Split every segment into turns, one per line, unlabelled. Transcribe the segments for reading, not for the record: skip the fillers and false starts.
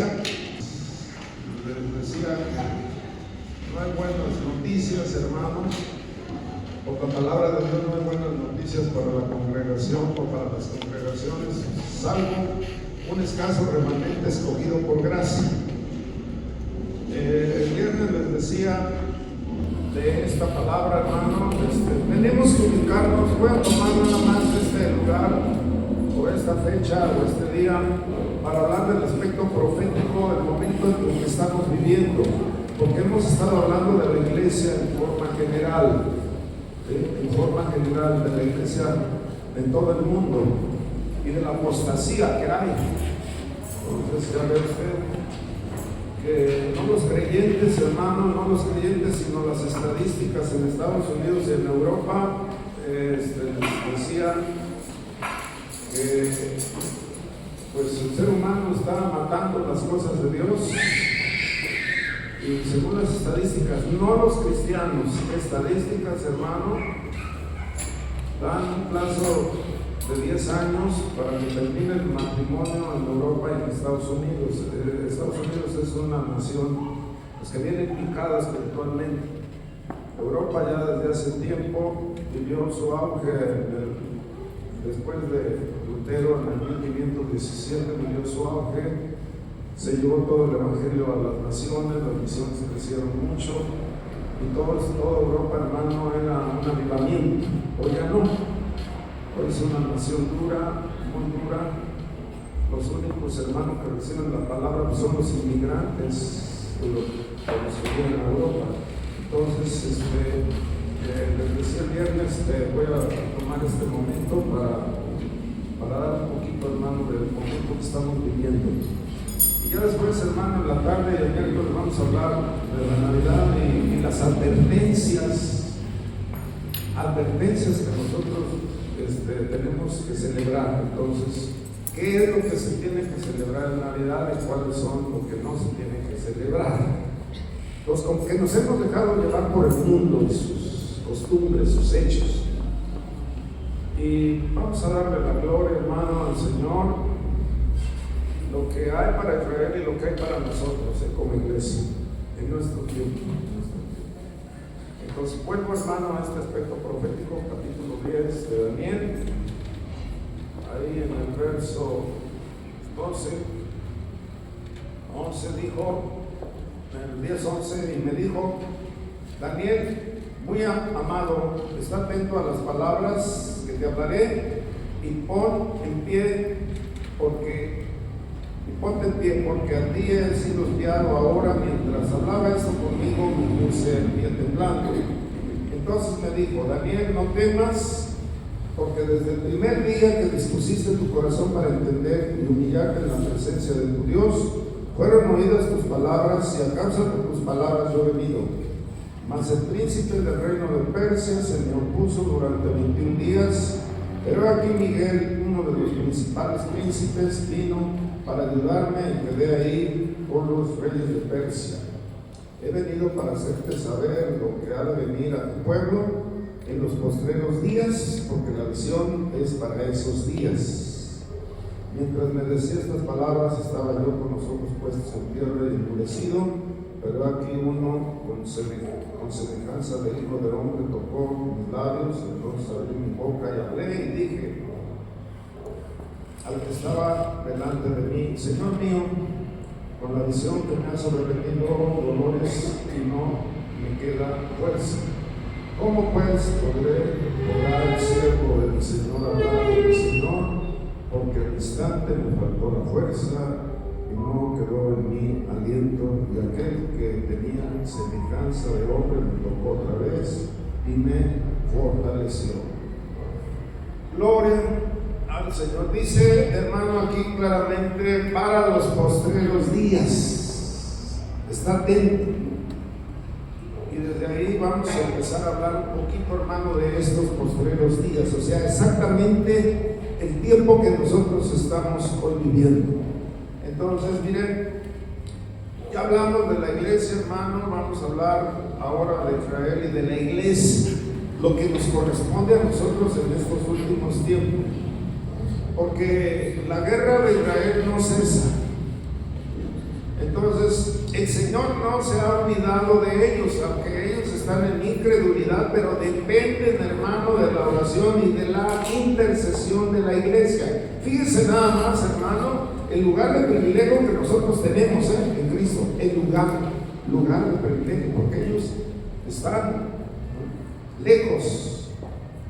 Les decía que no hay buenas noticias, hermanos. Por la palabra de Dios no hay buenas noticias para la congregación o para las congregaciones, salvo un escaso remanente escogido por gracia. El viernes les decía de esta palabra, hermano, tenemos que ubicarnos. Voy a tomar nada más este lugar o esta fecha o este día para hablar del aspecto profético del momento en el que estamos viviendo, porque hemos estado hablando de la iglesia en forma general, de la iglesia en todo el mundo y de la apostasía que hay. Entonces ya ve usted que no los creyentes, hermanos, no los creyentes, sino las estadísticas en Estados Unidos y en Europa les decían que pues el ser humano está matando las cosas de Dios, y según las estadísticas, no los cristianos, estadísticas, hermano, dan un plazo de 10 años para que termine el matrimonio en Europa y en Estados Unidos. Estados Unidos es una nación que viene picada espiritualmente. Europa ya desde hace tiempo vivió su auge después de Lutero en el 1517, vivió su auge, se llevó todo el evangelio a las naciones, las misiones crecieron mucho y toda Europa, hermano, era un avivamiento. Hoy ya no. Hoy es una nación dura, muy dura. Los únicos hermanos que reciben la palabra son los inmigrantes de los que vienen a Europa. Entonces, les decía el viernes, voy a tomar este momento para dar un poquito, hermano, del momento que estamos viviendo. Y ya después, hermano, en la tarde y el miércoles vamos a hablar de la Navidad y las advertencias que nosotros tenemos que celebrar. Entonces, ¿qué es lo que se tiene que celebrar en Navidad y cuáles son lo que no se tiene que celebrar? Pues como que nos hemos dejado llevar por el mundo y sus costumbres, sus hechos. Y vamos a darle la gloria, hermano, al Señor, lo que hay para Israel y lo que hay para nosotros como iglesia en nuestro tiempo. Entonces vuelvo, hermano, a este aspecto profético, capítulo 10 de Daniel, ahí en el verso 11 dijo, en el 10:11, y me dijo: Daniel, muy amado, está atento a las palabras que te hablaré y ponte en pie, porque a ti he sido enviado ahora. Mientras hablaba esto conmigo, me puse en pie temblando. Entonces me dijo: Daniel, no temas, porque desde el primer día que dispusiste tu corazón para entender y humillarte en la presencia de tu Dios, fueron oídas tus palabras, y a causa de tus palabras yo he venido. Mas el príncipe del reino de Persia se me opuso durante 21 días, pero aquí Miguel, uno de los principales príncipes, vino para ayudarme, y quedé ahí con los reyes de Persia. He venido para hacerte saber lo que ha de venir a tu pueblo en los postreros días, porque la visión es para esos días. Mientras me decía estas palabras, estaba yo con los ojos puestos en tierra y endurecido, pero aquí uno con semejanza de hijo del hombre tocó mis labios. Entonces abrí mi boca y hablé y dije al que estaba delante de mí: Señor mío, con la visión que me ha sobrevenido dolores y no me queda fuerza. ¿Cómo pues podrá el siervo de mi Señor hablar de mi Señor? Porque al instante me faltó la fuerza y no quedó en mí aliento, y aquel que tenía semejanza de hombre me tocó otra vez y me fortaleció. Gloria al Señor. Dice, hermano, aquí claramente: para los postreros días. Está atento. Y desde ahí vamos a empezar a hablar un poquito, hermano, de estos postreros días, o sea, exactamente el tiempo que nosotros estamos hoy viviendo. Entonces, miren, ya hablamos de la iglesia, hermano, vamos a hablar ahora de Israel y de la iglesia, lo que nos corresponde a nosotros en estos últimos tiempos. Porque la guerra de Israel no cesa. El Señor no se ha olvidado de ellos, aunque ellos están en incredulidad, pero dependen, hermano, de la oración y de la intercesión de la iglesia. Fíjense nada más, hermano, el lugar de privilegio que nosotros tenemos en Cristo, el lugar de privilegio, porque ellos están lejos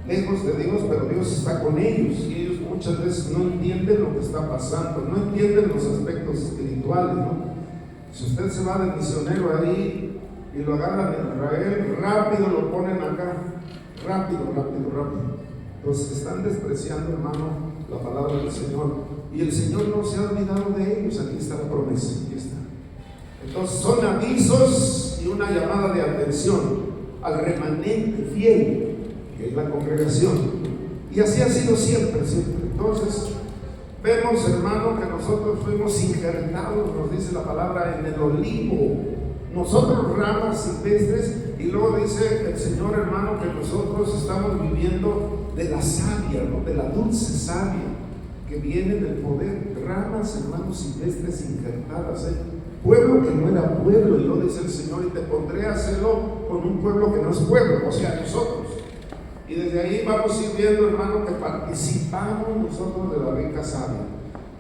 de Dios, pero Dios está con ellos, y ellos muchas veces no entienden lo que está pasando, no entienden los aspectos espirituales, ¿no? Si usted se va de misionero ahí y lo agarran en Israel, rápido lo ponen acá, rápido. Entonces están despreciando, hermano, la palabra del Señor, y el Señor no se ha olvidado de ellos. Aquí está la promesa, aquí está. Entonces son avisos y una llamada de atención al remanente fiel, que es la congregación, y así ha sido siempre. Entonces vemos, hermano, que nosotros fuimos injertados, nos dice la palabra, en el olivo, nosotros ramas silvestres, y luego dice el Señor, hermano, que nosotros estamos viviendo de la savia, ¿no? De la dulce savia que viene del poder, ramas, hermanos, silvestres injertadas, pueblo que no era pueblo, y luego dice el Señor, y te pondré a hacerlo con un pueblo que no es pueblo, o sea, nosotros. Y desde ahí vamos a ir viendo, hermano, que participamos nosotros de la rica savia.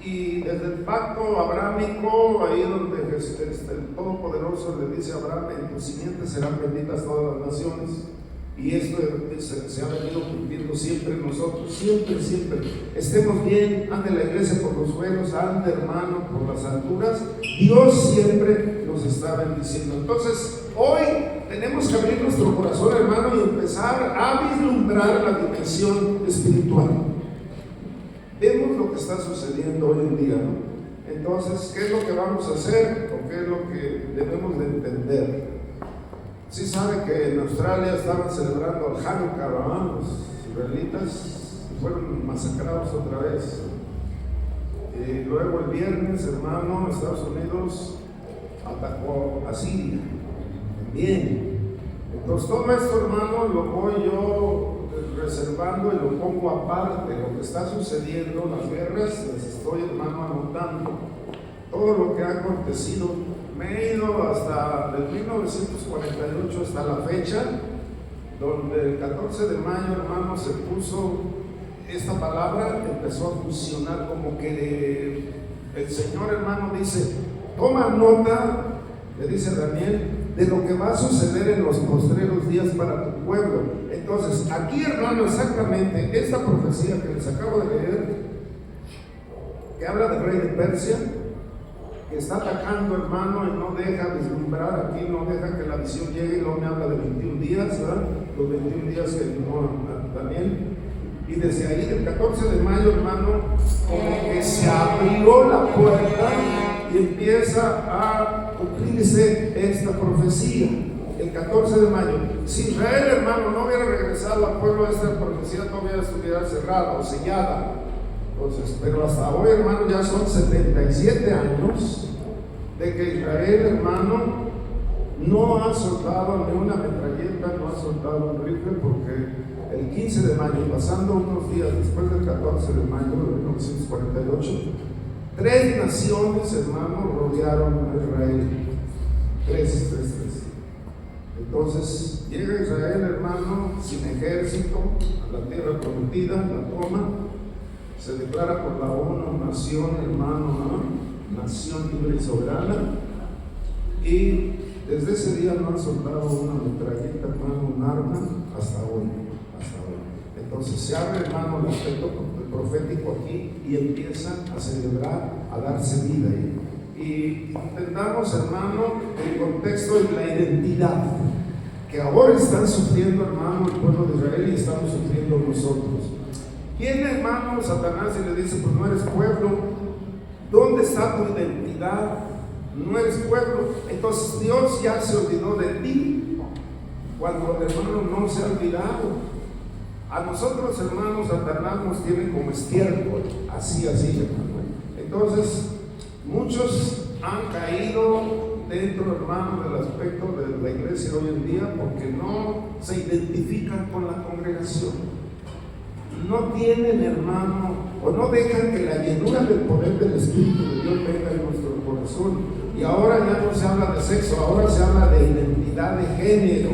Y desde el pacto abrámico, ahí donde el Todopoderoso le dice a Abraham, en tu simiente serán benditas todas las naciones. Y esto se ha venido cumpliendo siempre en nosotros, siempre. Estemos bien, ande la iglesia por los suelos, ande, hermano, por las alturas. Dios siempre nos está bendiciendo. Entonces, hoy tenemos que abrir nuestro corazón, hermano, y empezar a vislumbrar la dimensión espiritual. Vemos lo que está sucediendo hoy en día, ¿no? Entonces, ¿qué es lo que vamos a hacer? ¿O qué es lo que debemos de entender? Sí sabe que en Australia estaban celebrando el Hanukkah, ¿verdad? Los israelitas fueron masacrados otra vez. Y luego el viernes, hermano, Estados Unidos atacó a Siria. Bien. Entonces todo esto, hermano, lo voy yo reservando y lo pongo aparte. Lo que está sucediendo, las guerras, les estoy, hermano, anotando. Todo lo que ha acontecido. Me he ido hasta el 1948 hasta la fecha, donde el 14 de mayo, hermano, se puso esta palabra, empezó a funcionar como que el Señor, hermano, dice, toma nota, le dice a Daniel, de lo que va a suceder en los postreros días para tu pueblo. Entonces, aquí, hermano, exactamente esta profecía que les acabo de leer, que habla del rey de Persia, que está atacando, hermano, y no deja vislumbrar aquí, no deja que la visión llegue, y luego me habla de 21 días, ¿verdad? Los 21 días que no Daniel. Y desde ahí, del 14 de mayo, hermano, como que se abrió la puerta y empieza a cumplirse esta profecía. El 14 de mayo. Si Israel, hermano, no hubiera regresado al pueblo, esta profecía todavía estuviera cerrada o sellada. Entonces, pero hasta hoy, hermano, ya son 77 años de que Israel, hermano, no ha soltado ni una metralleta, no ha soltado un rifle, porque el 15 de mayo, pasando unos días después del 14 de mayo de 1948, 3 naciones, hermano, rodearon a Israel. Tres. Entonces, llega Israel, hermano, sin ejército, a la tierra prometida, la toma. Se declara por la ONU nación, hermano, ¿no? Nación libre y soberana, y desde ese día no han soltado una metralleta, hermano, un arma, hasta hoy. Entonces se abre, hermano, el aspecto profético aquí y empiezan a celebrar, a darse vida. Y entendamos, hermano, el contexto y la identidad que ahora están sufriendo, hermano, el pueblo de Israel, y estamos sufriendo nosotros. Viene, hermano, Satanás y le dice, pues no eres pueblo. ¿Dónde está tu identidad? No eres pueblo. Entonces Dios ya se olvidó de ti, cuando el hermano no se ha olvidado. A nosotros, hermanos, Satanás nos tiene como estiércol, así, hermano. Entonces, muchos han caído dentro, hermano, del aspecto de la iglesia hoy en día, porque no se identifican con la congregación. No tienen, hermano, o no dejan que la llenura del poder del Espíritu de Dios venga en nuestro corazón. y ahora ya no se habla de sexo, ahora se habla de identidad de género.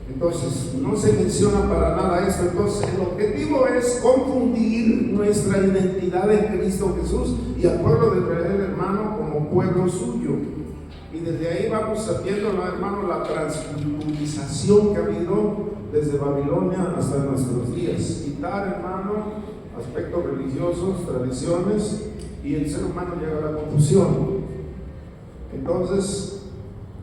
Entonces, no se menciona para nada esto. Entonces, el objetivo es confundir nuestra identidad en Cristo Jesús y al pueblo de Israel, hermano, como pueblo suyo. Y desde ahí vamos viendo, hermano, la transculturización que ha habido desde Babilonia hasta nuestros días. Quitar, hermano, aspectos religiosos, tradiciones, y el ser humano llega a la confusión. Entonces,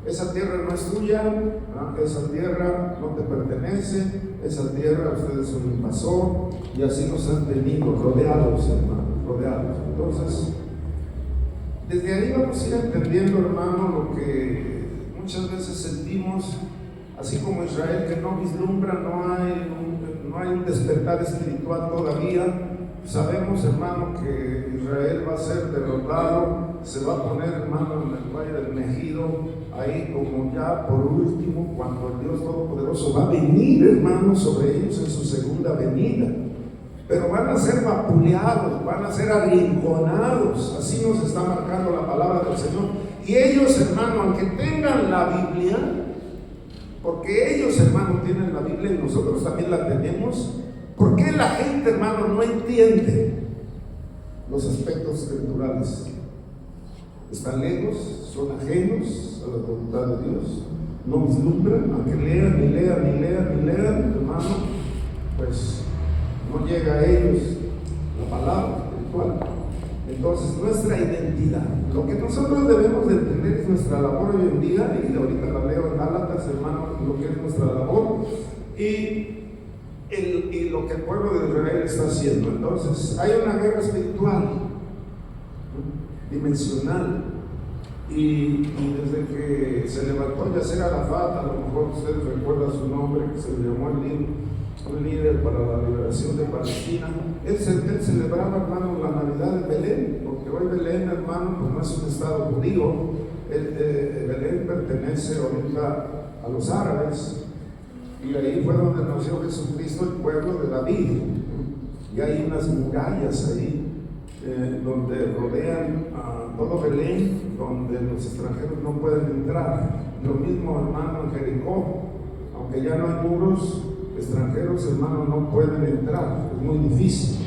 esa tierra no es tuya, ¿no? Esa tierra no te pertenece, esa tierra ustedes son invasor, y así nos han tenido rodeados, hermano, rodeados. Entonces, desde ahí vamos a ir entendiendo, hermano, lo que muchas veces sentimos, así como Israel, que no vislumbra, no hay un despertar espiritual todavía. Sabemos, hermano, que Israel va a ser derrotado, se va a poner, hermano, en el valle del Megido, ahí como ya por último, cuando el Dios Todopoderoso va a venir, hermano, sobre ellos en su segunda venida. Pero van a ser vapuleados, van a ser arrinconados, así nos está marcando la palabra del Señor. Y ellos, hermano, aunque tengan la Biblia, porque ellos, hermano, tienen la Biblia y nosotros también la tenemos, ¿por qué la gente, hermano, no entiende los aspectos escriturales? Están lejos, son ajenos a la voluntad de Dios, no vislumbran, aunque lean, hermano, pues no llega a ellos la palabra espiritual. Entonces, nuestra identidad, lo que nosotros debemos de entender es nuestra labor hoy en día, y ahorita la leo en Gálatas, hermano, lo que es nuestra labor, y lo que el pueblo de Israel está haciendo. Entonces, hay una guerra espiritual, dimensional, y desde que se levantó Yasser Arafat, a lo mejor ustedes recuerdan su nombre, que se le llamó un líder para la liberación de Palestina, él celebraba, hermano, la Navidad de Belén, porque hoy Belén, hermano, pues no es un estado judío. Belén pertenece ahorita a los árabes, y ahí fue donde nació Jesucristo, el pueblo de David, y hay unas murallas ahí donde rodean a todo Belén, donde los extranjeros no pueden entrar. Lo mismo, hermano, en Jericó, aunque ya no hay muros, extranjeros, hermano, no pueden entrar, es muy difícil.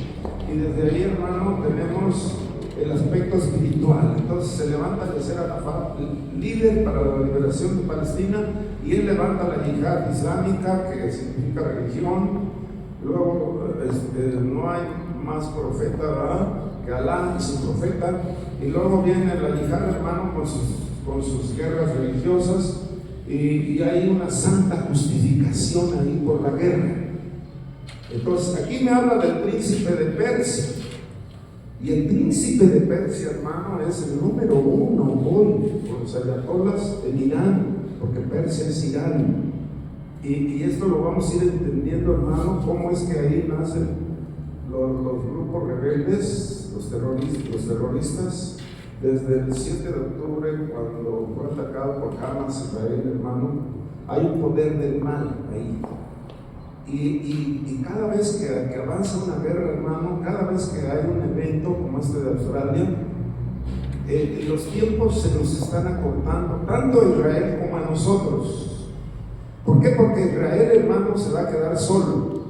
Y desde ahí, hermano, tenemos el aspecto espiritual. Entonces se levanta Yasser Arafat, líder para la liberación de Palestina, y él levanta la yihad islámica, que significa religión. Luego no hay más profeta, ¿verdad?, que Alá y su profeta. Y luego viene la yihad, hermano, con sus guerras religiosas, y hay una santa justificación ahí por la guerra. Entonces aquí me habla del príncipe de Persia, y el príncipe de Persia, hermano, es el número uno hoy con los ayatolas en Irán, porque Persia es Irán. Y esto lo vamos a ir entendiendo, hermano, cómo es que ahí nacen los grupos rebeldes, los terroristas, desde el 7 de octubre, cuando fue atacado por Hamas Israel, hermano. Hay un poder del mal ahí. Y cada vez que avanza una guerra, hermano, cada vez que hay un evento como este de Australia, los tiempos se nos están acortando, tanto a Israel como a nosotros. ¿Por qué? Porque Israel, hermano, se va a quedar solo,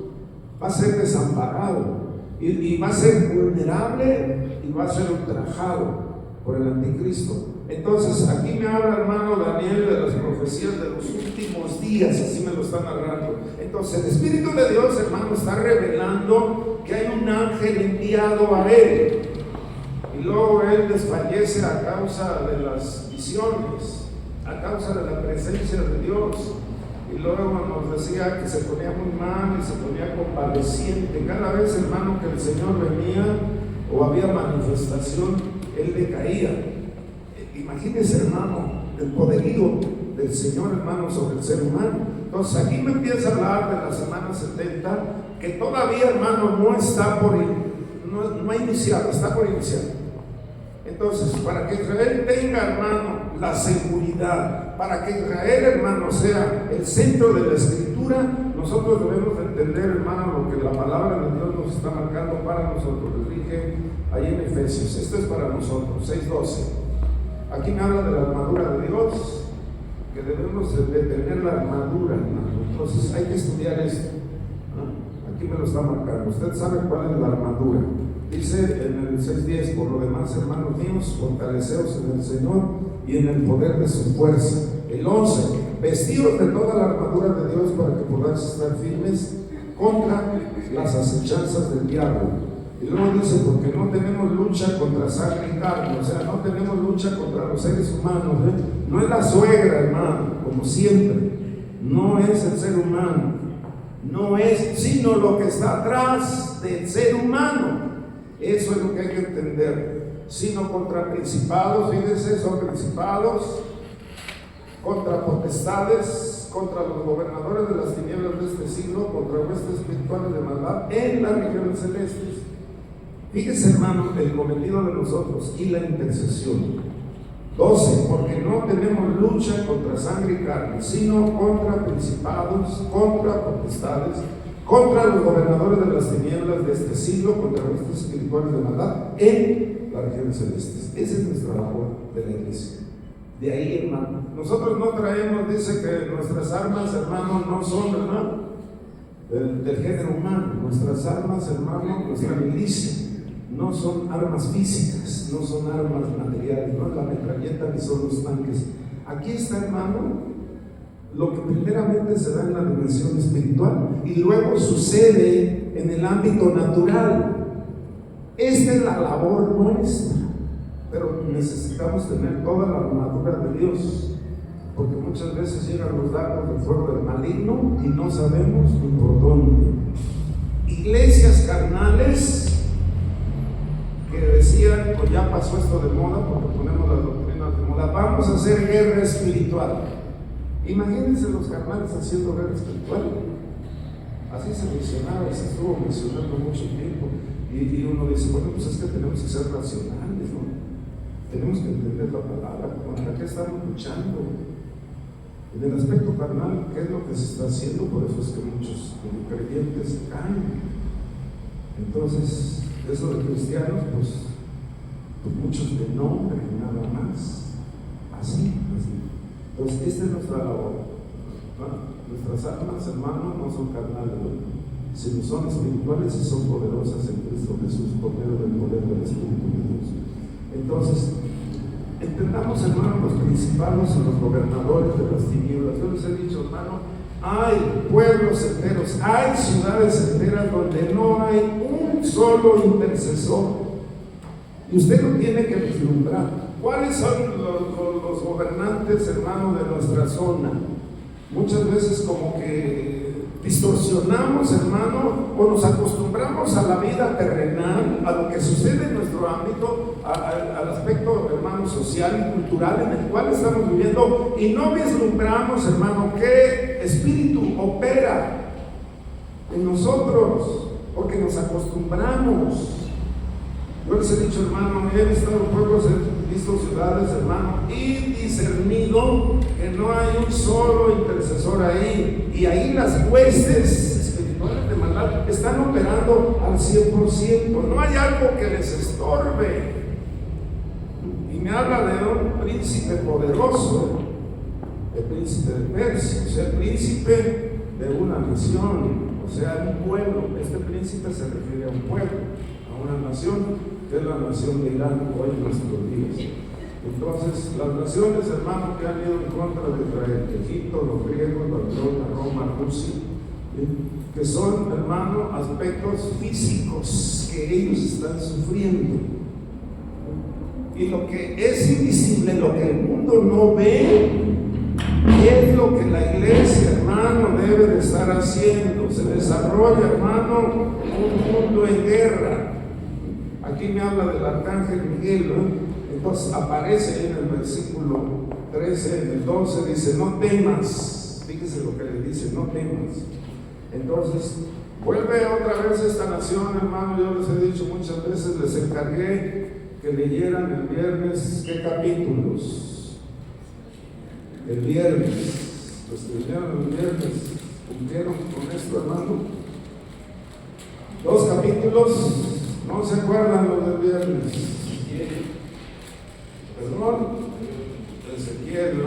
va a ser desamparado, y va a ser vulnerable, y va a ser ultrajado por el anticristo. Entonces, aquí me habla, hermano, Daniel, de las profecías de los últimos días, así me lo están narrando. Entonces, el Espíritu de Dios, hermano, está revelando que hay un ángel enviado a él, y luego él desfallece a causa de las visiones, a causa de la presencia de Dios. Y luego nos decía que se ponía muy mal y se ponía compadeciente. Cada vez, hermano, que el Señor venía o había manifestación, él decaía. Imagínese, hermano, el poderío del Señor, hermano, sobre el ser humano. Entonces aquí me empieza a hablar de la semana 70, que todavía, hermano, no ha iniciado, está por iniciar. Entonces, para que Israel tenga, hermano, la seguridad, para que Israel, hermano, sea el centro de la Escritura, nosotros debemos entender, hermano, lo que la palabra de Dios nos está marcando para nosotros. Les dije ahí en Efesios, esto es para nosotros, 6:12. Aquí me habla de la armadura de Dios, que debemos de tener la armadura, hermano. Entonces hay que estudiar esto. Aquí me lo está marcando. Usted sabe cuál es la armadura. Dice en el 6:10: por lo demás, hermanos míos, fortaleceos en el Señor y en el poder de su fuerza. El 11: vestidos de toda la armadura de Dios para que podáis estar firmes contra las acechanzas del diablo. Y luego dice: porque no tenemos lucha contra sangre y carne. O sea, no tenemos lucha contra los seres humanos, No es la suegra, hermano, como siempre. No es el ser humano. No es sino lo que está atrás del ser humano. Eso es lo que hay que entender. Sino contra principados, fíjense, son principados, contra potestades, contra los gobernadores de las tinieblas de este siglo, contra huestes espirituales de maldad en las regiones celestes. Fíjese, hermano, el cometido de nosotros y la intercesión. 12: porque no tenemos lucha contra sangre y carne, sino contra principados, contra potestades, contra los gobernadores de las tinieblas de este siglo, contra huestes espirituales de maldad en las regiones celestes. Esa es nuestra labor de la iglesia. De ahí, hermano, nosotros no traemos, dice que nuestras armas, hermano, no son, hermano, del género humano. Nuestras armas, hermano, nuestra milicia, no son armas físicas, no son armas materiales, no es la metralleta ni son los tanques. Aquí está, hermano, lo que primeramente se da en la dimensión espiritual y luego sucede en el ámbito natural. Esta es la labor nuestra, pero necesitamos tener toda la armadura de Dios, porque muchas veces llegan los dardos del fuego del maligno y no sabemos ni por dónde. Iglesias carnales que decían: pues ya pasó esto de moda, porque ponemos las doctrinas de moda, vamos a hacer guerra espiritual. Imagínense los carnales haciendo guerra espiritual. Así se mencionaba, se estuvo mencionando mucho tiempo. Y uno dice: bueno, pues es que tenemos que ser racionales, ¿no? Tenemos que entender la palabra, contra qué estamos luchando. En el aspecto carnal, ¿qué es lo que se está haciendo? Por eso es que muchos creyentes caen. Entonces, eso de cristianos, pues muchos de nombre, nada más. Así. Entonces, esta es nuestra labor. Nuestras armas, hermanos, no son carnales, sino son espirituales y son poderosas en Cristo Jesús, por medio del poder del Espíritu de Dios. Entonces, entendamos, hermanos, los principados y los gobernadores de las tinieblas. Yo les he dicho, hermano, hay pueblos enteros, hay ciudades enteras donde no hay un solo intercesor. Y usted lo tiene que vislumbrar. ¿Cuáles son los gobernantes, hermano, de nuestra zona? Muchas veces como que distorsionamos, hermano, o nos acostumbramos a la vida terrenal, a lo que sucede en nuestro ámbito, al aspecto, hermano, social y cultural en el cual estamos viviendo, y no vislumbramos, hermano, qué espíritu opera en nosotros, porque nos acostumbramos. Yo les he dicho, hermano, he visitado pueblos, he visto ciudades, hermano, y discernido que no hay un solo intercesor ahí, y ahí las huestes espirituales de maldad están operando al 100%. No hay algo que les estorbe. Y me habla de un príncipe poderoso, el príncipe de Persia, o sea, el príncipe de una nación, o sea, un pueblo. Este príncipe se refiere a un pueblo, a una nación, que es la nación de Irán hoy en nuestros días. Entonces, las naciones, hermanos, que han ido en contra de Israel, Egipto, los griegos, Babilonia, Roma, Rusia, que son, hermano, aspectos físicos que ellos están sufriendo. Y lo que es invisible, lo que el mundo no ve, es lo que la iglesia, hermano, debe de estar haciendo. Se desarrolla, hermano, un mundo en guerra. Aquí me habla del arcángel Miguel, ¿no? Entonces aparece en el versículo 13, en el 12, dice: no temas. Fíjese lo que le dice: no temas. Entonces, vuelve otra vez esta nación, hermano. Yo les he dicho muchas veces, les encargué que leyeran el viernes, ¿qué capítulos? El viernes, los que leyeron el viernes, cumplieron con esto, hermano. 2 capítulos. ¿No se acuerdan los del viernes? Perdón. Ezequiel, ¿no?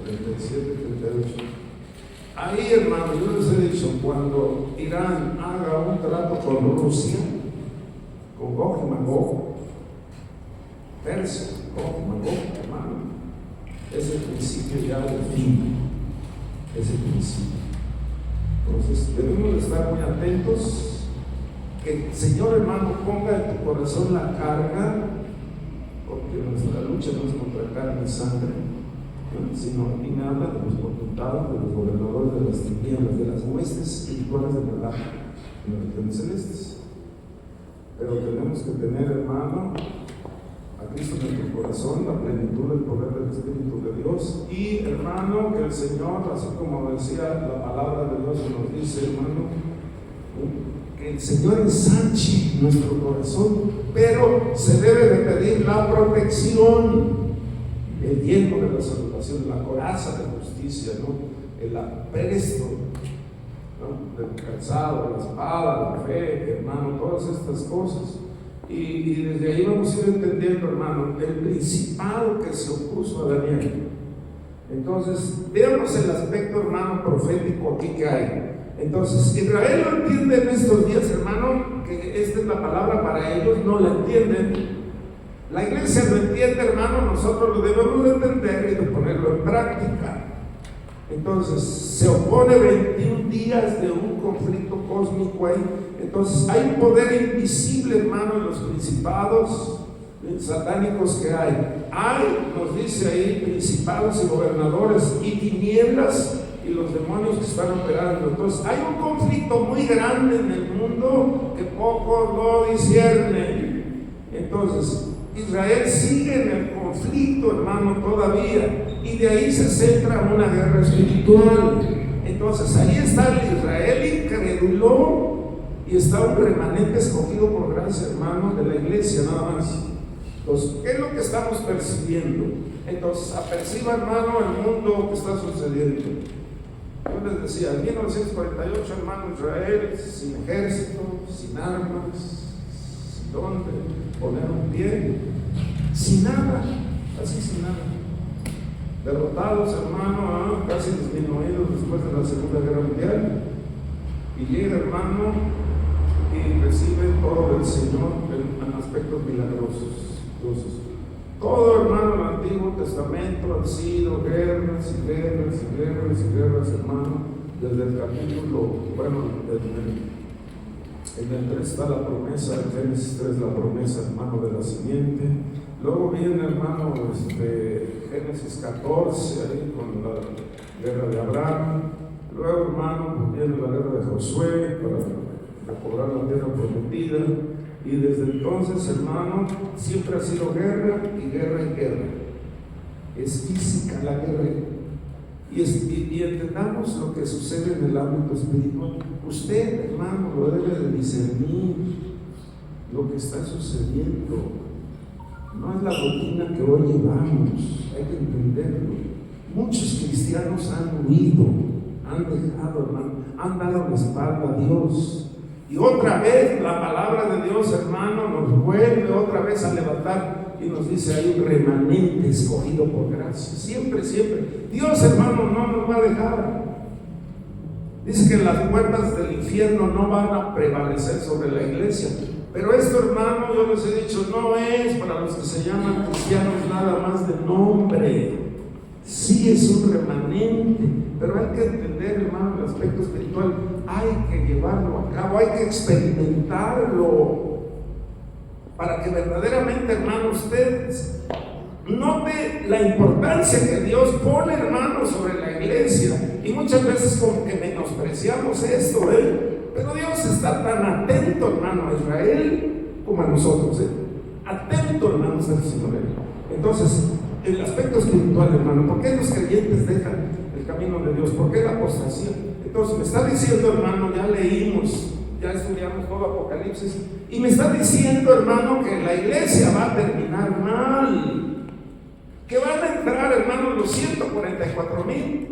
37, 38. Ahí, hermano, yo les he dicho, cuando Irán haga un trato con Rusia, con Gog y Magog, Persia, Gog y Magog, hermano, es el principio ya del fin, es el principio. Entonces, debemos de estar muy atentos, que el Señor, hermano, ponga en tu corazón la carga, porque nuestra lucha no es contra carne y sangre, ¿no? Sino aquí me habla de los potentados, de los gobernadores de las tinieblas, de las huestes espirituales de maldad en las regiones celestes. Pero tenemos que tener, hermano, a Cristo en nuestro corazón, la plenitud del poder del Espíritu de Dios. Y, hermano, que el Señor, así como decía la palabra de Dios, nos dice, hermano, que el Señor ensanche nuestro corazón, pero se debe de pedir la protección, el yelmo de la salvación, la coraza de justicia, ¿no? El apresto, ¿no? Del calzado, la espada, la fe, hermano, todas estas cosas. Y desde ahí vamos a ir entendiendo, hermano, el principado que se opuso a Daniel. Entonces, veamos el aspecto, hermano, profético aquí que hay. Entonces, Israel lo entiende en estos días, hermano, que esta es la palabra para ellos, no la entienden. La iglesia lo entiende, hermano, nosotros lo debemos de entender y de ponerlo en práctica. Entonces, se opone 21 días de un conflicto cósmico ahí. Entonces, hay un poder invisible, hermano, en los principados satánicos que hay. Hay, nos dice ahí, principados y gobernadores y tinieblas y los demonios que están operando. Entonces, hay un conflicto muy grande en el mundo que pocos lo disciernen. Entonces, Israel sigue en el conflicto, hermano, todavía, y de ahí se centra una guerra espiritual. Entonces, ahí está el Israel incrédulo y está un remanente escogido por gracia, hermano, de la iglesia, nada más. Entonces, ¿qué es lo que estamos percibiendo? Entonces, aperciba, hermano, el mundo que está sucediendo. Yo les decía, en 1948, hermano, Israel sin ejército, sin armas, sin dónde poner un pie, sin nada, así sin nada. Derrotados, hermano, casi disminuidos después de la Segunda Guerra Mundial. Y llega, hermano, y recibe todo del Señor en aspectos milagrosos. Entonces, todo, hermano, el Antiguo Testamento han sido guerras y guerras y guerras y guerras, hermano, desde el capítulo, bueno, en el 3 está la promesa, en Génesis 3 la promesa, hermano, de la simiente. Luego viene, hermano, Génesis 14, ahí con la guerra de Abraham. Luego, hermano, pues viene la guerra de Josué para recobrar la tierra prometida. Y desde entonces, hermano, siempre ha sido guerra y guerra y guerra. Es física la guerra. Y entendamos lo que sucede en el ámbito espiritual. Usted, hermano, lo debe de discernir lo que está sucediendo. No es la rutina que hoy llevamos, hay que entenderlo. Muchos cristianos han huido, han dejado, hermano, han dado la espalda a Dios. Y otra vez la palabra de Dios, hermano, nos vuelve otra vez a levantar y nos dice: hay un remanente escogido por gracia. Siempre, siempre. Dios, hermano, no nos va a dejar. Dice que las puertas del infierno no van a prevalecer sobre la iglesia. Pero esto, hermano, yo les he dicho, no es para los que se llaman cristianos nada más de nombre. Sí es un remanente, pero hay que entender, hermano, el aspecto espiritual. Hay que llevarlo a cabo, hay que experimentarlo para que verdaderamente, hermano, usted note la importancia que Dios pone, hermano, sobre la iglesia. Y muchas veces como que menospreciamos esto, pero Dios está tan atento, hermano, a Israel como a nosotros, atento, hermanos, al Señor. Entonces, el aspecto espiritual, hermano, ¿por qué los creyentes dejan el camino de Dios? ¿Por qué la apostasía? Entonces me está diciendo, hermano, ya leímos, ya estudiamos todo Apocalipsis, y me está diciendo, hermano, que la iglesia va a terminar mal, que van a entrar, hermano, los 144,000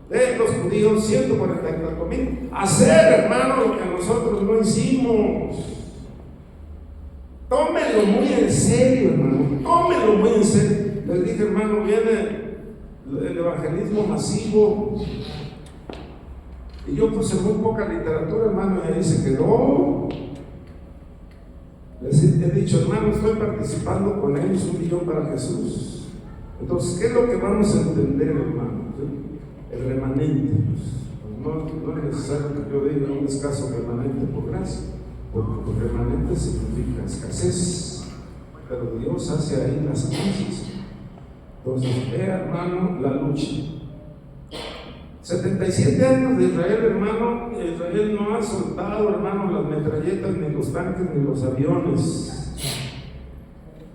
de los judíos, 144,000, a hacer, hermano, lo que nosotros no hicimos. Tómenlo muy en serio, hermano, tómenlo muy en serio. Les dije, hermano, viene el evangelismo masivo. Y yo puse muy poca literatura, hermano, y ahí se quedó. Les he dicho, hermano, estoy participando con ellos 1 millón para Jesús. Entonces, ¿qué es lo que vamos a entender, hermano? ¿Sí? El remanente. No es necesario que yo diga un escaso remanente por gracia, porque remanente significa escasez, pero Dios hace ahí las cosas. Entonces, vea, hermano, la lucha. 77 años de Israel, hermano. Israel no ha soltado, hermano, las metralletas, ni los tanques, ni los aviones,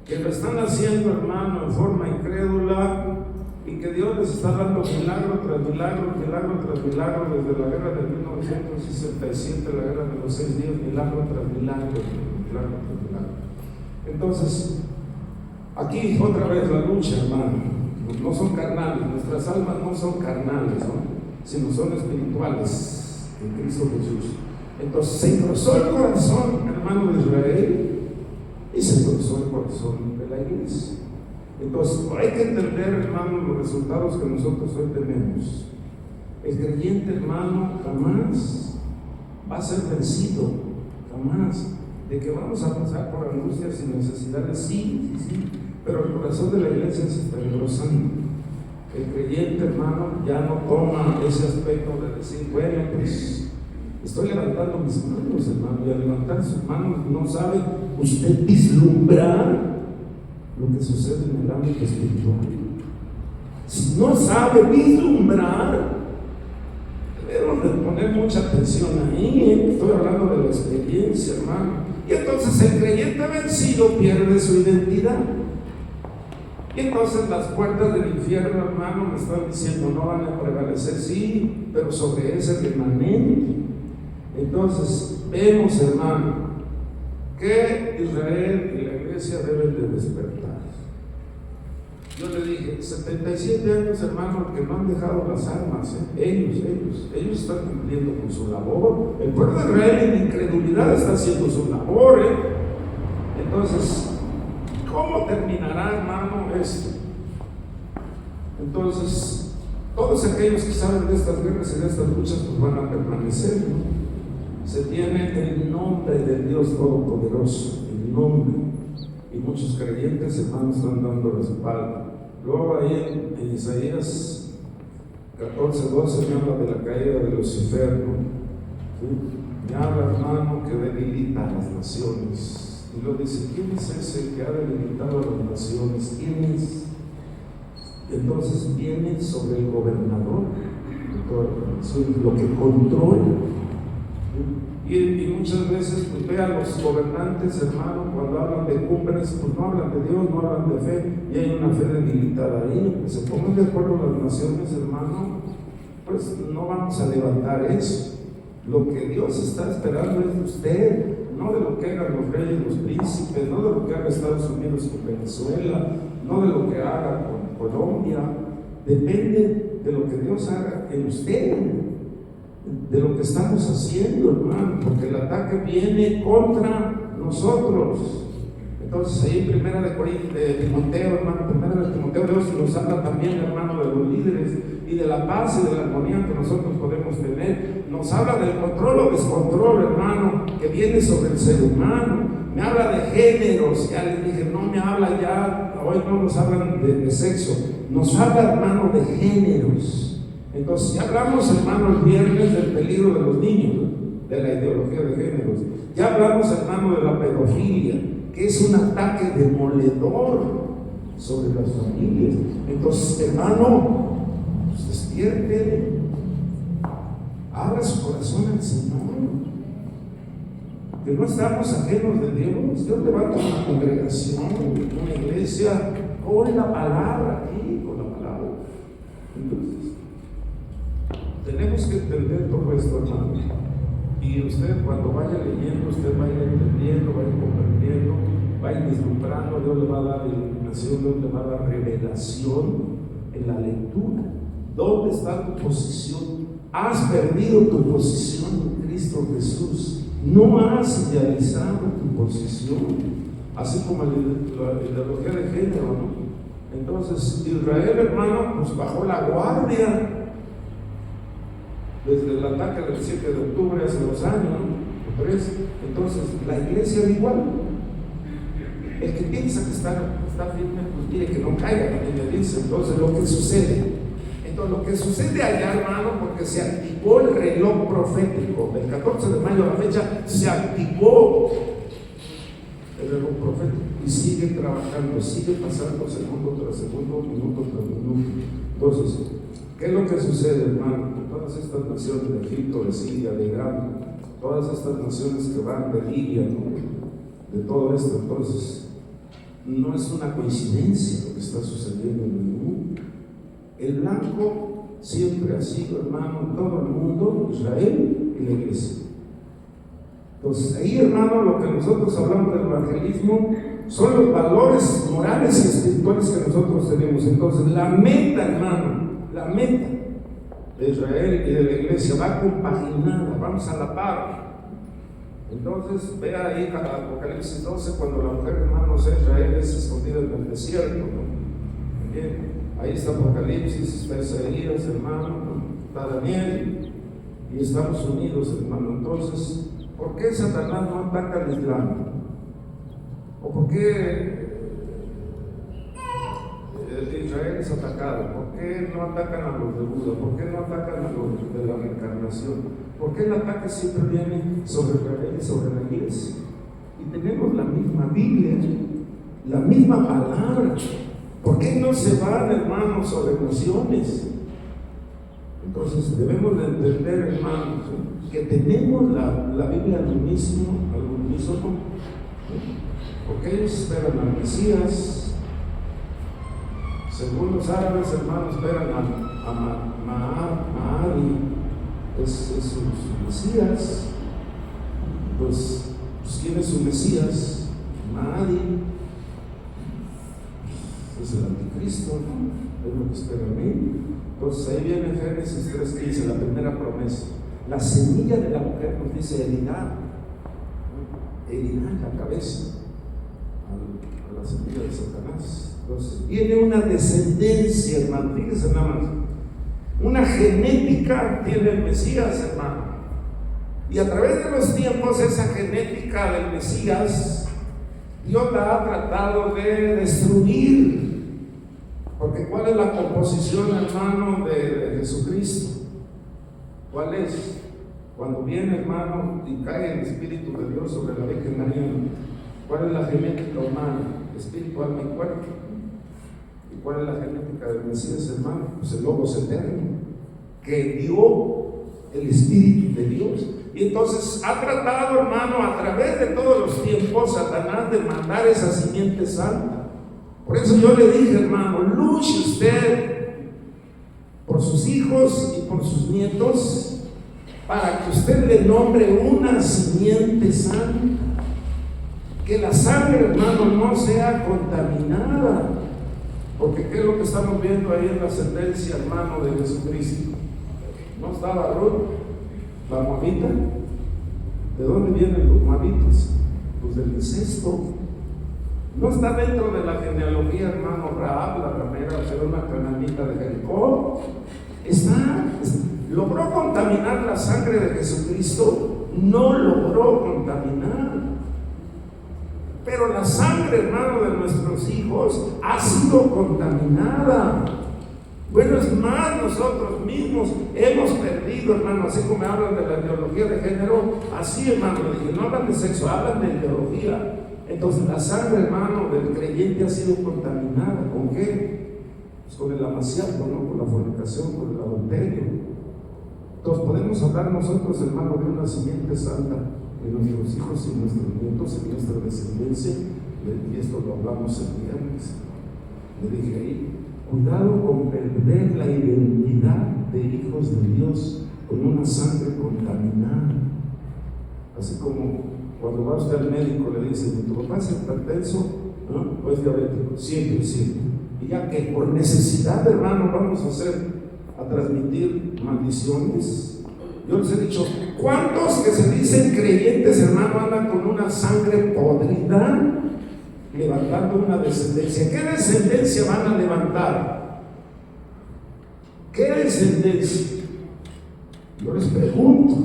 que lo están haciendo, hermano, en forma incrédula, y que Dios les está dando milagro tras milagro, milagro tras milagro, desde la guerra de 1967, la guerra de los 6 días, milagro tras milagro, milagro tras milagro. Entonces, aquí otra vez la lucha, hermano. No son carnales, nuestras almas no son carnales, ¿no? Sino son espirituales en Cristo Jesús. Entonces se engrosó el corazón, hermano, de Israel, y se engrosó el corazón de la iglesia. Entonces hay que entender, hermano, los resultados que nosotros hoy tenemos. El creyente, hermano, jamás va a ser vencido, jamás. De que vamos a pasar por angustias y necesidades, sí, pero el corazón de la iglesia se está engrosando. El creyente, hermano, ya no toma ese aspecto de decir, bueno, pues estoy levantando mis manos, hermano, y al levantar sus manos no sabe usted vislumbrar lo que sucede en el ámbito espiritual. Si no sabe vislumbrar, debemos de poner mucha atención ahí. Estoy hablando de la experiencia, hermano. Y entonces el creyente vencido pierde su identidad. Y entonces las puertas del infierno, hermano, me están diciendo, no van a prevalecer, sí, pero sobre ese remanente. Entonces vemos, hermano, que Israel y la iglesia deben de despertar. Yo le dije, 77 años, hermano, que no han dejado las armas, ellos están cumpliendo con su labor. El pueblo de Israel en incredulidad está haciendo su labor, Entonces, ¿cómo terminará, hermano, esto? Entonces, todos aquellos que saben de estas guerras y de estas luchas, pues van a permanecer, ¿no? Se tiene el nombre del Dios Todopoderoso, el nombre. Y muchos creyentes, hermanos, están dando la espalda. Luego ahí en Isaías 14:12 me habla de la caída de Lucifer, ¿no? ¿Sí? Me habla, hermano, que debilita a las naciones. Y lo dice, ¿quién es ese que ha debilitado a las naciones? ¿Quién es? Entonces viene sobre el gobernador lo que controla. Y muchas veces, pues vean los gobernantes, hermano, cuando hablan de cumbres, pues no hablan de Dios, no hablan de fe, y hay una fe debilitada ahí. Que se pongan de acuerdo las naciones, hermano, pues no vamos a levantar eso. Lo que Dios está esperando es de usted, no de lo que hagan los reyes, los príncipes, no de lo que haga Estados Unidos con Venezuela, no de lo que haga con Colombia. Depende de lo que Dios haga en usted, de lo que estamos haciendo, hermano, porque el ataque viene contra nosotros. Entonces ahí en primera de Timoteo, hermano, primera de Timoteo, Dios nos habla también, hermano, de los líderes y de la paz y de la armonía que nosotros podemos tener. Nos habla del control o descontrol, hermano, que viene sobre el ser humano. Me habla de géneros, ya les dije, no me habla ya, hoy no nos hablan de sexo, nos habla, hermano, de géneros. Entonces, ya hablamos, hermano, el viernes del peligro de los niños, de la ideología de géneros. Ya hablamos, hermano, de la pedofilia, que es un ataque demoledor sobre las familias. Entonces, hermano, pues despierte, abra su corazón al Señor, que no estamos ajenos de Dios. Dios levanta una congregación, una iglesia, con la palabra aquí, con la palabra. Entonces, tenemos que entender todo esto, hermano. Y usted, cuando vaya leyendo, usted va a ir entendiendo, va a ir comprendiendo, va a ir vislumbrando. Dios le va a dar iluminación, Dios le va a dar revelación en la lectura. ¿Dónde está tu posición? Has perdido tu posición en Cristo Jesús. No has idealizado tu posición, así como la ideología de género, ¿no? Entonces Israel, hermano, pues bajó la guardia desde el ataque del 7 de octubre hace 2 años, ¿no? 3. Entonces la iglesia es igual. El que piensa que está firme, pues quiere que no caiga, también le dice. Entonces lo que sucede allá, hermano, porque se activó el reloj profético del 14 de mayo a la fecha, se activó el reloj profético y sigue trabajando, sigue pasando segundo tras segundo, minuto tras minuto. Entonces, ¿qué es lo que sucede, hermano? Todas estas naciones de Egipto, de Siria, de Irán, todas estas naciones que van de Libia, ¿no? De todo esto, entonces, no es una coincidencia lo que está sucediendo en el mundo. El blanco siempre ha sido, hermano, todo el mundo, Israel y la iglesia. Entonces, ahí, hermano, lo que nosotros hablamos del evangelismo son los valores morales y espirituales que nosotros tenemos. Entonces, la meta, hermano, la meta de Israel y de la iglesia va compaginada, vamos a la par. Entonces, vea ahí Apocalipsis 12, cuando la mujer, hermanos, de Israel es escondida en el desierto, ¿no? Bien, ahí está Apocalipsis, está Isaías, hermano, ¿no? Está Daniel, y estamos unidos, hermano. Entonces, ¿por qué Satanás no ataca al Islam? ¿O por qué Israel es atacado? ¿Por qué no atacan a los de Buda? ¿Por qué no atacan a los de la reencarnación? ¿Por qué el ataque siempre viene sobre Israel y sobre la iglesia? Y tenemos la misma Biblia, la misma palabra. ¿Por qué no se van, hermanos, sobre emociones? Entonces debemos de entender, hermanos, que tenemos la Biblia al unísono, porque ellos esperan al Mesías. Según los árabes, hermanos, esperan a Mahdi, es su Mesías. Pues, ¿quién es su Mesías? Mahdi. Es el anticristo, ¿no? Es lo que esperan él. Entonces ahí viene Génesis 3:15, la primera promesa. La semilla de la mujer nos dice herirá en la cabeza a la semilla de Satanás. Entonces viene una descendencia, hermano, fíjense nada más, una genética tiene el Mesías, hermano, y a través de los tiempos esa genética del Mesías Dios la ha tratado de destruir, porque ¿cuál es la composición, hermano, de Jesucristo? ¿Cuál es? Cuando viene, hermano, y cae el Espíritu de Dios sobre la Virgen María, ¿cuál es la genética humana? Espíritu, alma y cuerpo. ¿Y cuál es la genética del Mesías, hermano? Pues el Logos eterno, que dio el Espíritu de Dios. Y entonces ha tratado, hermano, a través de todos los tiempos, Satanás, de mandar esa simiente santa. Por eso yo le dije, hermano, luche usted por sus hijos y por sus nietos, para que usted le nombre una simiente santa, que la sangre, hermano, no sea contaminada, porque ¿qué es lo que estamos viendo ahí en la ascendencia, hermano, de Jesucristo? ¿No estaba Ruth, la moabita? ¿De dónde vienen los moabitas? Pues del incesto. No está dentro de la genealogía, hermano, Rahab, la ramera, o sea, una cananita de Jericó. Logró contaminar la sangre de Jesucristo, no logró contaminar. Pero la sangre, hermano, de nuestros hijos ha sido contaminada. Bueno, es más, nosotros mismos hemos perdido, hermano, así como me hablan de la ideología de género, así, hermano, no hablan de sexo, hablan de ideología. Entonces la sangre, hermano, del creyente ha sido contaminada. ¿Con qué? Pues con el amaciato, ¿no? Con la fornicación, con el adulterio. Entonces podemos hablar nosotros, hermano, de una simiente santa de nuestros hijos y nuestros nietos y nuestra descendencia, y esto lo hablamos el viernes. Le dije ahí, cuidado con perder la identidad de hijos de Dios con una sangre contaminada. Así como cuando va usted al médico le dice, ¿tu papá es hipertenso? ¿No? ¿O es diabético? Siempre. Y ya que por necesidad, hermano, vamos a transmitir maldiciones. Yo les he dicho, ¿cuántos que se dicen creyentes, hermano, andan con una sangre podrida? levantando una descendencia. ¿Qué descendencia van a levantar? ¿Qué descendencia? Yo les pregunto,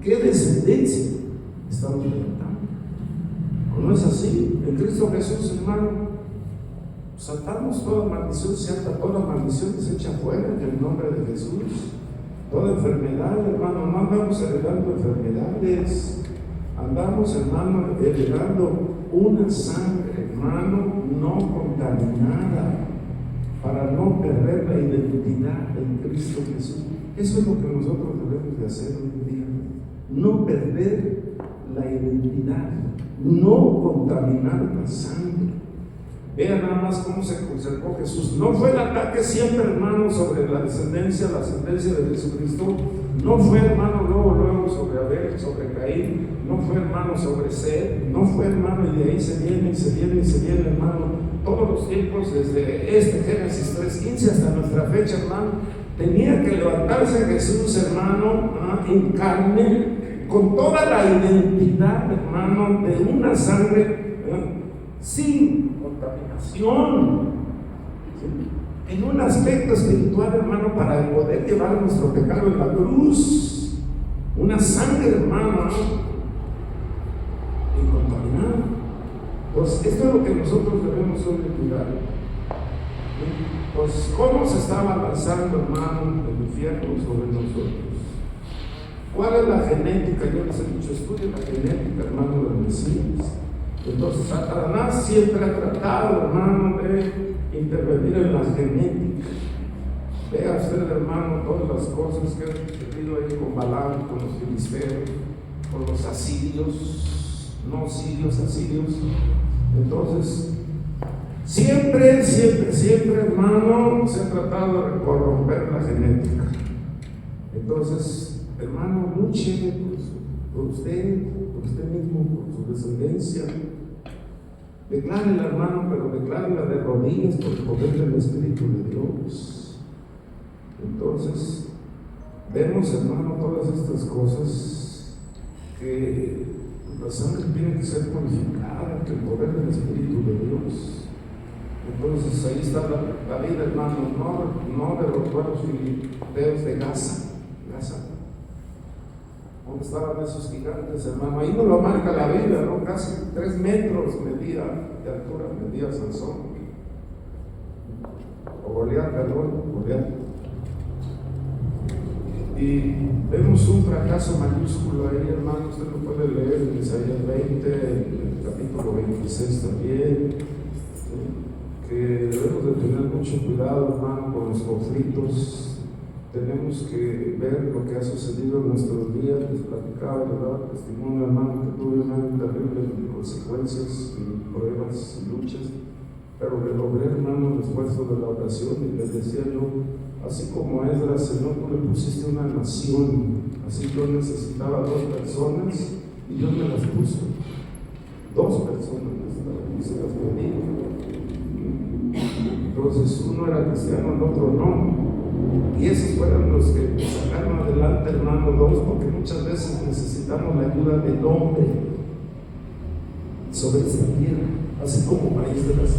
¿qué descendencia estamos levantando? ¿O no es así? En Cristo Jesús, hermano, saltamos toda maldición, se ata toda maldición, se echa fuera en el nombre de Jesús. Toda enfermedad, hermano, no andamos heredando enfermedades, andamos, hermano, heredando una sangre, hermano, no contaminada, para no perder la identidad en Cristo Jesús. Eso es lo que nosotros debemos de hacer hoy en día, no perder la identidad, no contaminar la sangre. Vean nada más cómo se conservó Jesús. No fue el ataque siempre, hermano, sobre la ascendencia de Jesucristo. No fue, hermano, luego sobre Abel, sobre Caín. No fue, hermano, sobre Seth. No fue, hermano, y de ahí se viene, hermano. Todos los tiempos, desde Génesis 3:15 hasta nuestra fecha, hermano, tenía que levantarse Jesús, hermano, en carne, con toda la identidad, hermano, de una sangre sin contaminación, ¿sí? En un aspecto espiritual, hermano, para poder llevar nuestro pecado en la cruz, una sangre, hermano, incontaminada. Pues esto es lo que nosotros debemos cuidar. Pues cómo se estaba lanzando, hermano, el infierno sobre nosotros. ¿Cuál es la genética? Yo les he dicho, estudien la genética, hermano, del Mesías. Entonces, Satanás siempre ha tratado, hermano, de intervenir en la genética. Vea usted, hermano, todas las cosas que han sucedido ahí con Balaam, con los filisteos, con los asirios, no sirios, asirios. Entonces, siempre, hermano, se ha tratado de corromper la genética. Entonces, hermano, luche por usted mismo, por su descendencia. Declárela, hermano, pero declárela de rodillas por el poder del Espíritu de Dios. Entonces, vemos, hermano, todas estas cosas, que la sangre tiene que ser purificada, que el poder del Espíritu de Dios. Entonces, ahí está la vida, hermano, no de los pueblos filisteos de Gaza. ¿Dónde estaban esos gigantes, hermano? Ahí no lo marca la Biblia, ¿no? Casi 3 metros de altura medía Sansón. O Goliat. Y vemos un fracaso mayúsculo ahí, hermano. Usted lo puede leer en Isaías 20, en el capítulo 26 también. ¿Sí? Que debemos de tener mucho cuidado, hermano, con los conflictos. Tenemos que ver lo que ha sucedido en nuestros días. Les platicaba, les daba testimonio, hermano, que tuve un año terrible de consecuencias y pruebas y luchas, pero le logré, hermano, el esfuerzo de la oración, y les decía yo, así como Esdras, Señor, tú le pusiste una nación, así yo necesitaba 2 personas y Dios me las puso. 2 personas y se las pedí. Entonces uno era cristiano, el otro no. Y esos fueron los que sacaron adelante, hermano, 2, porque muchas veces necesitamos la ayuda del hombre sobre esta tierra, así como a Esdras.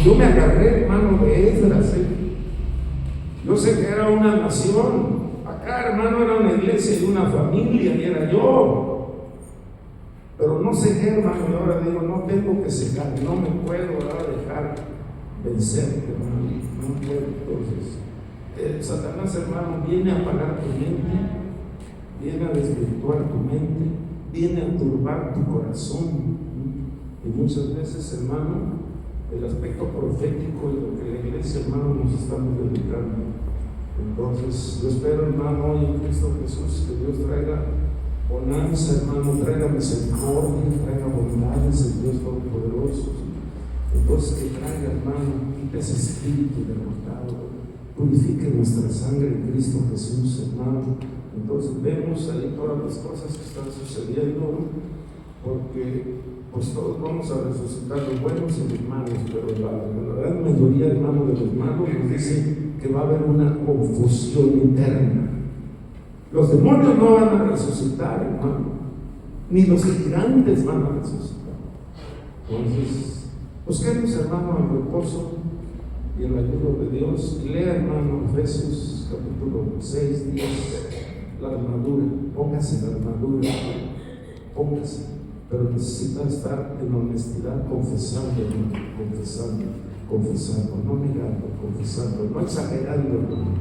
Yo me agarré, hermano, de Esdras. Yo sé que era una nación, acá, hermano, era una iglesia y una familia, y era yo. Pero no sé qué, hermano, y ahora digo, no tengo que cegar, no me puedo ahora dejar vencer, hermano, no puedo. Entonces, Satanás, hermano, viene a apagar tu mente, viene a desvirtuar tu mente, viene a turbar tu corazón. Y muchas veces, hermano, el aspecto profético de lo que la iglesia, hermano, nos estamos dedicando. Entonces, yo espero, hermano, hoy en Cristo Jesús, que Dios traiga bonanza, hermano, traiga misericordia, traiga bondades, el Dios Todopoderoso. Entonces, que traiga, hermano, quite ese espíritu derrotado, purifique nuestra sangre en Cristo Jesús, hermano. Entonces vemos ahí todas las cosas que están sucediendo, porque pues todos vamos a resucitar, los buenos y los malos, pero la gran mayoría, hermano, de los malos nos dice que va a haber una confusión interna. Los demonios no van a resucitar, hermano, ni los gigantes van a resucitar. Entonces, Busquemos, hermano, el reposo y el ayudo de Dios. Y lea, hermano, Efesios capítulo 6, 10, la armadura. Póngase la armadura, póngase, pero necesita estar en honestidad, confesando, hermano, confesando, no negando, confesando, no exagerando, hermano,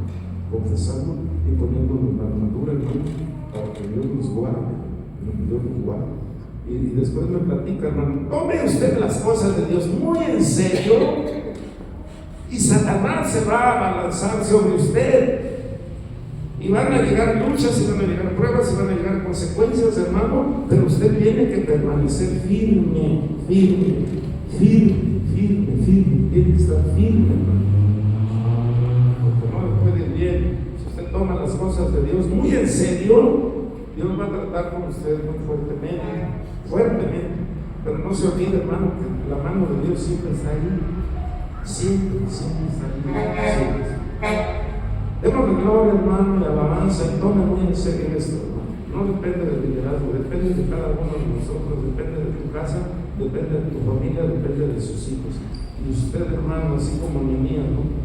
confesando y poniéndonos la armadura, hermano, para que Dios nos guarde, Dios nos guarde. Y después me platica, hermano, tome usted las cosas de Dios muy en serio y Satanás se va a abalanzar sobre usted y van a llegar luchas y van a llegar pruebas y van a llegar consecuencias, hermano, pero usted tiene que permanecer firme, tiene que estar firme, hermano, porque no le puede ir bien. Si usted toma las cosas de Dios muy en serio, Dios va a tratar con usted muy fuertemente, pero no se olvide, hermano, que la mano de Dios siempre está ahí, siempre está ahí. Démosle gloria, hermano, y alabanza, y tome muy en serio esto, hermano. No depende del liderazgo, depende de cada uno de nosotros, depende de tu casa, depende de tu familia, depende de sus hijos. Y usted, hermano, así como Nehemías, ¿no?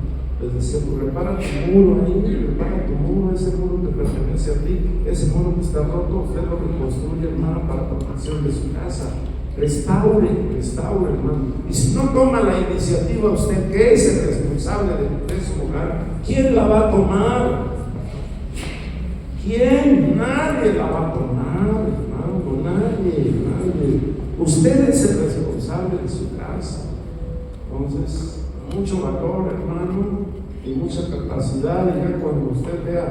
Les decía, pues repara tu muro ahí, repara tu muro, ese muro te pertenece a ti, ese muro que está roto, usted lo reconstruye, hermano, para protección de su casa. Restaure, hermano. Y si no toma la iniciativa usted, que es el responsable de su hogar, ¿quién la va a tomar? ¿Quién? Nadie la va a tomar, hermano, nadie. Usted es el responsable de su casa. Entonces, mucho valor, hermano, y mucha capacidad. Y ya cuando usted vea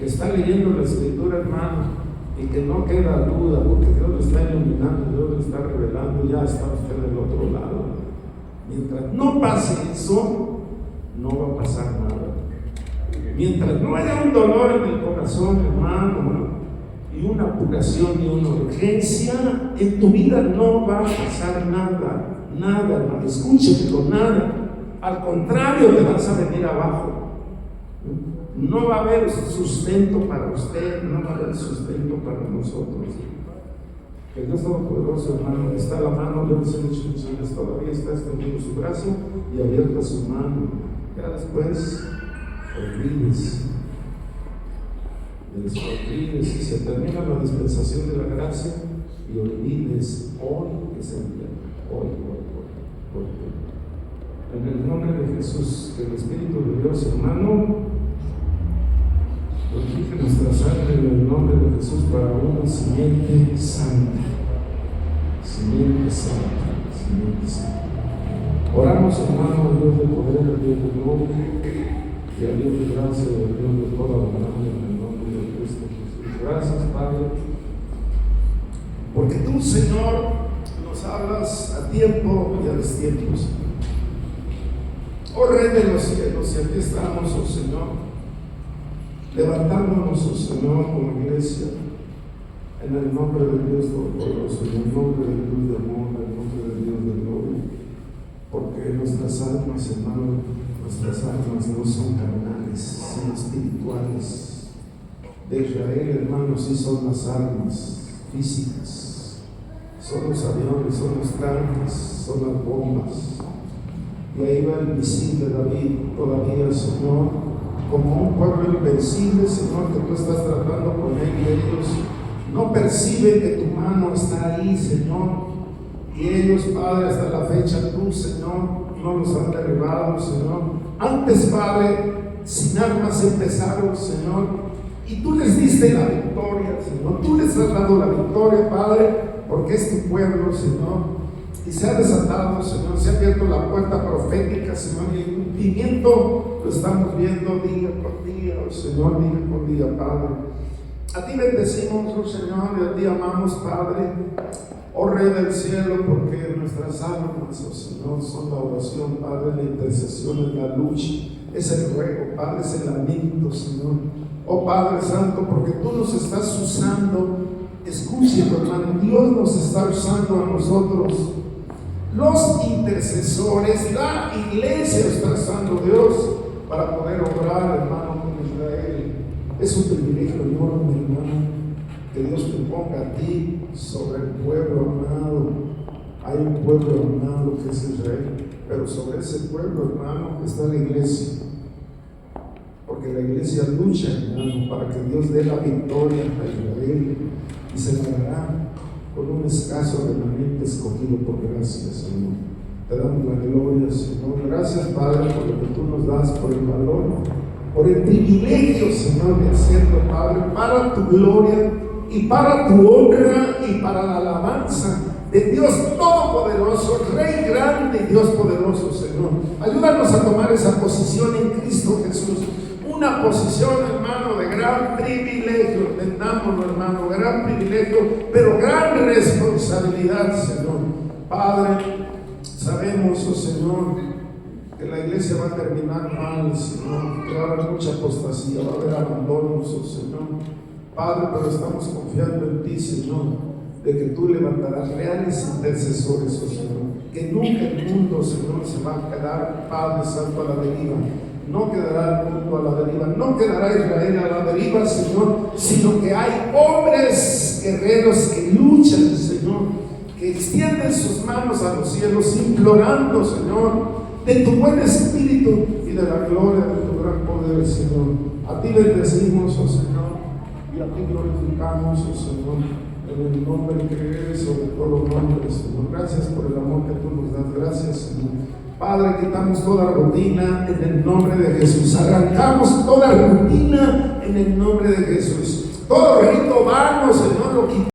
que está leyendo la Escritura, hermano, y que no queda duda, porque Dios lo está iluminando, Dios lo está revelando, ya está usted del otro lado. Mientras no pase eso, no va a pasar nada. Mientras no haya un dolor en el corazón, hermano, y una apuración y una urgencia, en tu vida no va a pasar nada, hermano, escúchelo, nada. Al contrario, te vas a venir abajo. No va a haber sustento para usted, no va a haber sustento para nosotros. Que Dios Todopoderoso, hermano, está la mano, yo les he dicho muchas veces, todavía está extendiendo su brazo y abierta su mano. Ya después, olvides y se termina la dispensación de la gracia y olvides hoy que es el día, hoy. En el nombre de Jesús, que el Espíritu de Dios, hermano, purifique nuestra sangre en el nombre de Jesús para una simiente santa. Oramos, hermano, al Dios de poder, al Dios de gloria, y al Dios de gracia, y al Dios de toda la gloria, en el nombre de Cristo Jesús. Gracias, Padre, porque tú, Señor, nos hablas a tiempo y a destiempo, Señor. Oh Rey de los cielos, y aquí estamos, oh Señor, levantándonos, oh Señor, como iglesia, en el nombre de Dios Todopoderoso, en el nombre de Dios de amor, en el nombre de Dios de gloria, porque nuestras almas, hermano, no son carnales, son espirituales. De Israel, hermano, sí son las armas físicas, son los aviones, son los tanques, son las bombas. Y ahí va el misil de David todavía, Señor, como un pueblo invencible, Señor, que tú estás tratando con él, y ellos no perciben que tu mano está ahí, Señor. Y ellos, Padre, hasta la fecha, tú, Señor, no los han derribado, Señor. Antes, Padre, sin armas empezaron, Señor, y tú les diste la victoria, Señor. Tú les has dado la victoria, Padre, porque es tu pueblo, Señor. Y se ha desatado, Señor, se ha abierto la puerta profética, Señor, y el cumplimiento lo estamos viendo día por día, oh Señor, día por día, Padre. A ti bendecimos, oh Señor, y a ti amamos, Padre, oh Rey del cielo, porque nuestras almas, oh Señor, son la oración, Padre, la intercesión, es la lucha, es el ruego, Padre, es el lamento, Señor. Oh Padre Santo, porque tú nos estás usando, escúchelo, hermano, Dios nos está usando a nosotros, los intercesores, la iglesia está usando Dios para poder obrar, hermano, con Israel. Es un privilegio enorme, hermano, que Dios te ponga a ti sobre el pueblo amado. Hay un pueblo, hermano, que es Israel, pero sobre ese pueblo, hermano, está la iglesia. Porque la iglesia lucha, hermano, para que Dios dé la victoria a Israel y se la dará con un escaso remanente escogido por gracia, Señor. Te damos la gloria, Señor. Gracias, Padre, por lo que tú nos das, por el valor, por el privilegio, Señor, de hacerlo, Padre, para tu gloria y para tu honra y para la alabanza de Dios Todopoderoso, Rey grande y Dios poderoso, Señor. Ayúdanos a tomar esa posición en Cristo Jesús. Una posición, hermano, de gran privilegio, entendámoslo, hermano, gran privilegio, pero gran responsabilidad, Señor. Padre, sabemos, oh Señor, que la iglesia va a terminar mal, Señor, que va a haber mucha apostasía, va a haber abandonos, oh Señor. Padre, pero estamos confiando en ti, Señor, de que tú levantarás reales intercesores, oh Señor, que nunca el mundo, Señor, se va a quedar, Padre Santo, a la deriva. No quedará el mundo a la deriva, no quedará Israel a la deriva, Señor, sino que hay hombres guerreros que luchan, Señor, que extienden sus manos a los cielos, implorando, Señor, de tu buen espíritu y de la gloria de tu gran poder, Señor. A ti bendecimos, oh Señor, y a ti glorificamos, oh Señor, en el nombre que eres sobre todo nombre, Señor. Gracias por el amor que tú nos das, gracias, Señor. Padre, quitamos toda rutina en el nombre de Jesús. Arrancamos toda rutina en el nombre de Jesús. Todo rito vano, Señor, lo quitamos.